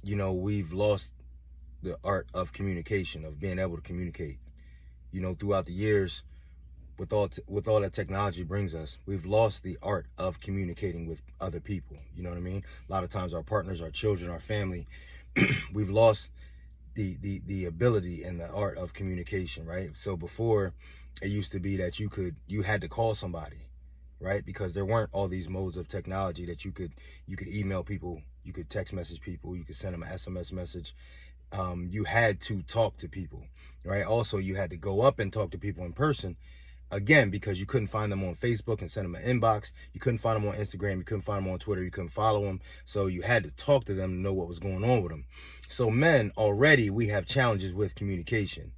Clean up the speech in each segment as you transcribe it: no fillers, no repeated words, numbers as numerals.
we've lost the art of communication, of being able to communicate. Throughout the years, with all that technology brings us, we've lost the art of communicating with other people. You know what I mean? A lot of times our partners, our children, our family, we've lost the ability and the art of communication, right? So before, it used to be that you had to call somebody, right? Because there weren't all these modes of technology that you could email people, you could text message people, you could send them an SMS message. You had to talk to people, right? Also, you had to go up and talk to people in person, again, because you couldn't find them on Facebook and send them an inbox. You couldn't find them on Instagram. You couldn't find them on Twitter. You couldn't follow them. So you had to talk to them to know what was going on with them. So men, already we have challenges with communication.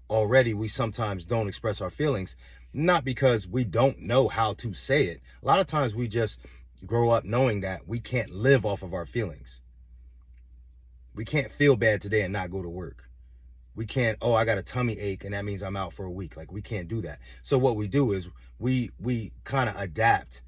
Already we sometimes don't express our feelings, not because we don't know how to say it. A lot of times we just grow up knowing that we can't live off of our feelings. We can't feel bad today and not go to work. We can't, oh, I got a tummy ache and that means I'm out for a week. Like, we can't do that. So what we do is we kind of adapt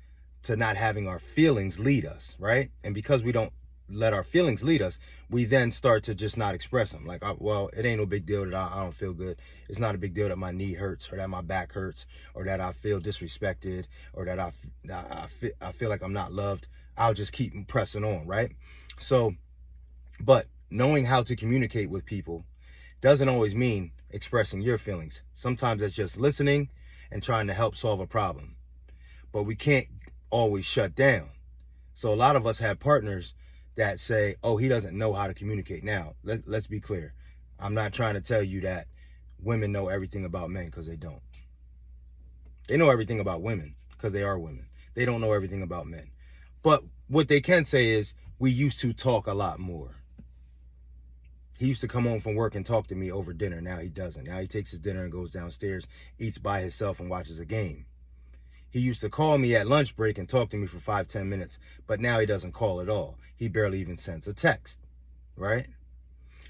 to not having our feelings lead us, right? And because we don't let our feelings lead us, we then start to just not express them. Like, well, it ain't no big deal that I don't feel good. It's not a big deal that my knee hurts, or that my back hurts, or that I feel disrespected, or that I feel like I'm not loved. I'll just keep pressing on, right? So, but knowing how to communicate with people doesn't always mean expressing your feelings. Sometimes it's just listening and trying to help solve a problem. But we can't always shut down. So a lot of us have partners that say, oh, he doesn't know how to communicate. Now, let's be clear. I'm not trying to tell you that women know everything about men, because they don't. They know everything about women because they are women. They don't know everything about men. But what they can say is, we used to talk a lot more. He used to come home from work and talk to me over dinner. Now he doesn't. Now he takes his dinner and goes downstairs, eats by himself, and watches a game. He used to call me at lunch break and talk to me for 5-10 minutes, but now he doesn't call at all. He barely even sends a text, right?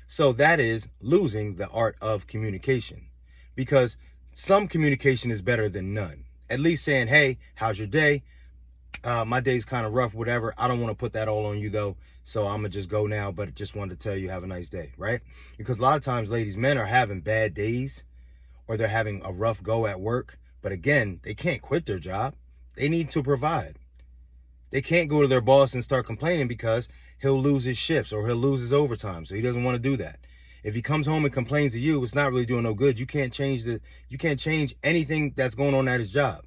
So that is losing the art of communication, because some communication is better than none. At least saying, hey, how's your day? My day's kind of rough, whatever. I don't want to put that all on you though, so I'm gonna just go now, but just wanted to tell you have a nice day, right? Because a lot of times, ladies, men are having bad days, or they're having a rough go at work, but again, they can't quit their job. They need to provide. They can't go to their boss and start complaining, because he'll lose his shifts or he'll lose his overtime, so he doesn't want to do that. If he comes home and complains to you, it's not really doing no good. You can't change anything that's going on at his job.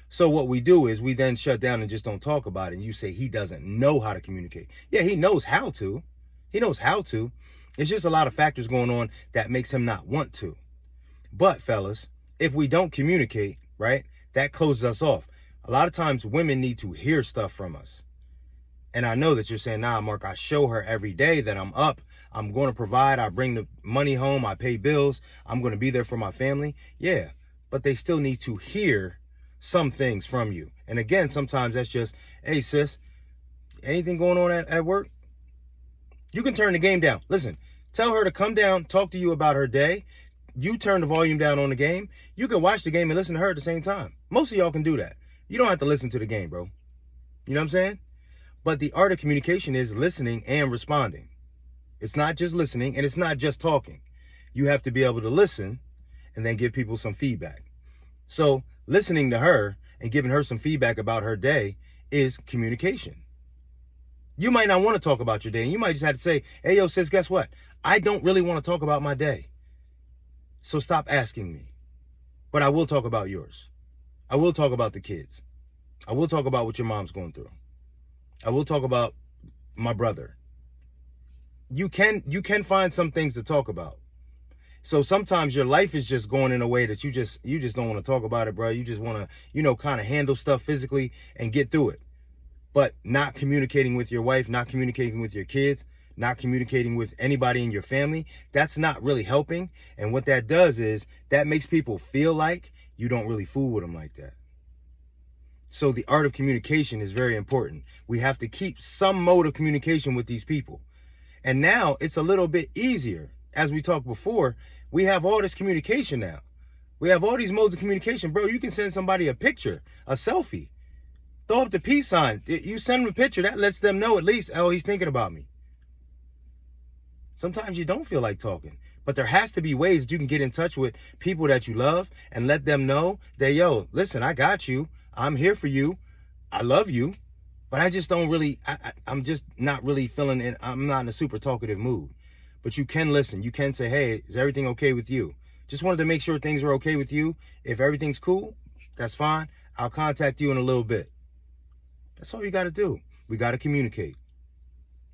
So what we do is we then shut down and just don't talk about it. And you say he doesn't know how to communicate. Yeah, he knows how to. He knows how to. It's just a lot of factors going on that makes him not want to. But fellas, if we don't communicate, right, that closes us off. A lot of times women need to hear stuff from us. And I know that you're saying, nah, Mark, I show her every day that I'm up. I'm going to provide. I bring the money home. I pay bills. I'm going to be there for my family. Yeah, but they still need to hear some things from you. And again, sometimes that's just, hey, sis, anything going on at work? You can turn the game down. Listen, tell her to come down, talk to you about her day. You turn the volume down on the game. You can watch the game and listen to her at the same time. Most of y'all can do that. You don't have to listen to the game, bro. You know what I'm saying? But the art of communication is listening and responding. It's not just listening, and it's not just talking. You have to be able to listen and then give people some feedback. So listening to her and giving her some feedback about her day is communication. You might not want to talk about your day, and you might just have to say, hey, yo, sis, guess what? I don't really want to talk about my day. So stop asking me. But I will talk about yours. I will talk about the kids. I will talk about what your mom's going through. I will talk about my brother. You can find some things to talk about. So sometimes your life is just going in a way that you just don't want to talk about it, bro. You just want to, kind of handle stuff physically and get through it. But not communicating with your wife, not communicating with your kids, not communicating with anybody in your family, that's not really helping. And what that does is that makes people feel like you don't really fool with them like that. So the art of communication is very important. We have to keep some mode of communication with these people. And now it's a little bit easier. As we talked before, we have all this communication now. We have all these modes of communication. Bro, you can send somebody a picture, a selfie. Throw up the peace sign. You send them a picture, that lets them know at least, oh, he's thinking about me. Sometimes you don't feel like talking. But there has to be ways that you can get in touch with people that you love and let them know that, yo, listen, I got you. I'm here for you. I love you. But I just don't really, I'm just not really feeling it. I'm not in a super talkative mood. But you can listen. You can say, hey, is everything okay with you? Just wanted to make sure things are okay with you. If everything's cool, that's fine. I'll contact you in a little bit. That's all you got to do. We got to communicate.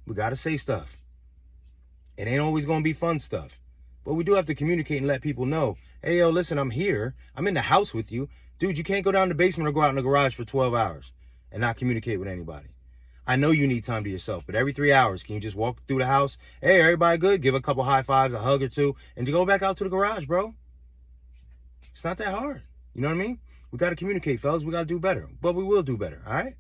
We got to say stuff. It ain't always going to be fun stuff. But we do have to communicate and let people know, hey, yo, listen, I'm here. I'm in the house with you. Dude, you can't go down to the basement or go out in the garage for 12 hours and not communicate with anybody. I know you need time to yourself, but every 3 hours, can you just walk through the house? Hey, everybody good? Give a couple high fives, a hug or two, and to go back out to the garage, bro. It's not that hard. You know what I mean? We got to communicate, fellas. We got to do better. But we will do better, all right?